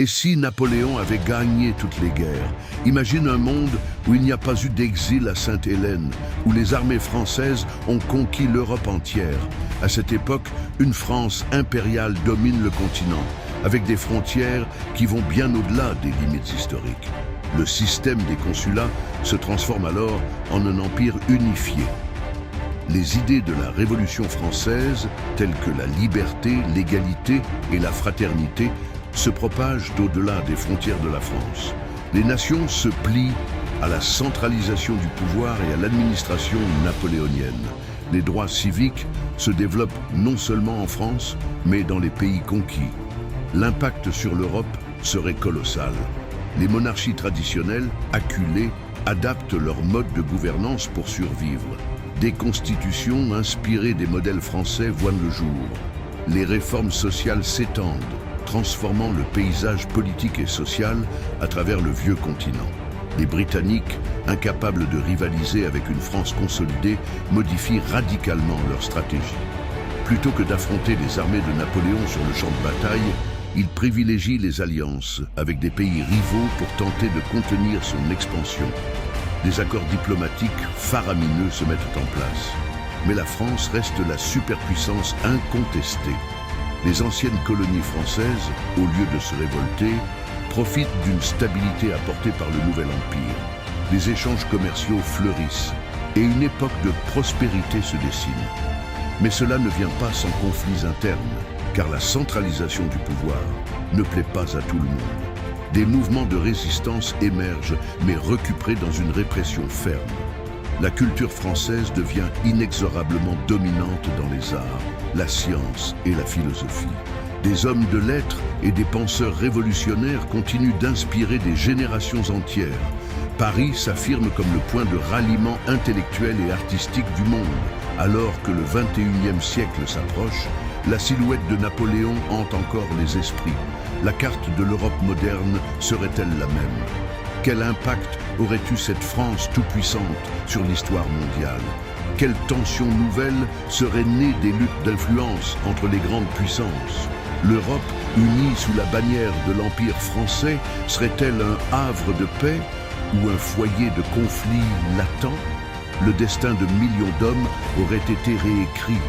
Et si Napoléon avait gagné toutes les guerres? Imagine un monde où il n'y a pas eu d'exil à Sainte-Hélène, où les armées françaises ont conquis l'Europe entière. À cette époque, une France impériale domine le continent, avec des frontières qui vont bien au-delà des limites historiques. Le système des consulats se transforme alors en un empire unifié. Les idées de la Révolution française, telles que la liberté, l'égalité et la fraternité, se propagent au-delà des frontières de la France. Les nations se plient à la centralisation du pouvoir et à l'administration napoléonienne. Les droits civiques se développent non seulement en France, mais dans les pays conquis. L'impact sur l'Europe serait colossal. Les monarchies traditionnelles, acculées, adaptent leur mode de gouvernance pour survivre. Des constitutions inspirées des modèles français voient le jour. Les réformes sociales s'étendent, transformant le paysage politique et social à travers le vieux continent. Les Britanniques, incapables de rivaliser avec une France consolidée, modifient radicalement leur stratégie. Plutôt que d'affronter les armées de Napoléon sur le champ de bataille, ils privilégient les alliances avec des pays rivaux pour tenter de contenir son expansion. Des accords diplomatiques faramineux se mettent en place. Mais la France reste la superpuissance incontestée. Les anciennes colonies françaises, au lieu de se révolter, profitent d'une stabilité apportée par le nouvel empire. Les échanges commerciaux fleurissent et une époque de prospérité se dessine. Mais cela ne vient pas sans conflits internes, car la centralisation du pouvoir ne plaît pas à tout le monde. Des mouvements de résistance émergent, mais recuperés dans une répression ferme. La culture française devient inexorablement dominante dans les arts, la science et la philosophie. Des hommes de lettres et des penseurs révolutionnaires continuent d'inspirer des générations entières. Paris s'affirme comme le point de ralliement intellectuel et artistique du monde. Alors que le XXIe siècle s'approche, la silhouette de Napoléon hante encore les esprits. La carte de l'Europe moderne serait-elle la même? Quel impact aurait eu cette France tout-puissante sur l'histoire mondiale? Quelle tension nouvelle serait née des luttes d'influence entre les grandes puissances? L'Europe, unie sous la bannière de l'Empire français, serait-elle un havre de paix ou un foyer de conflits latents? Le destin de millions d'hommes aurait été réécrit.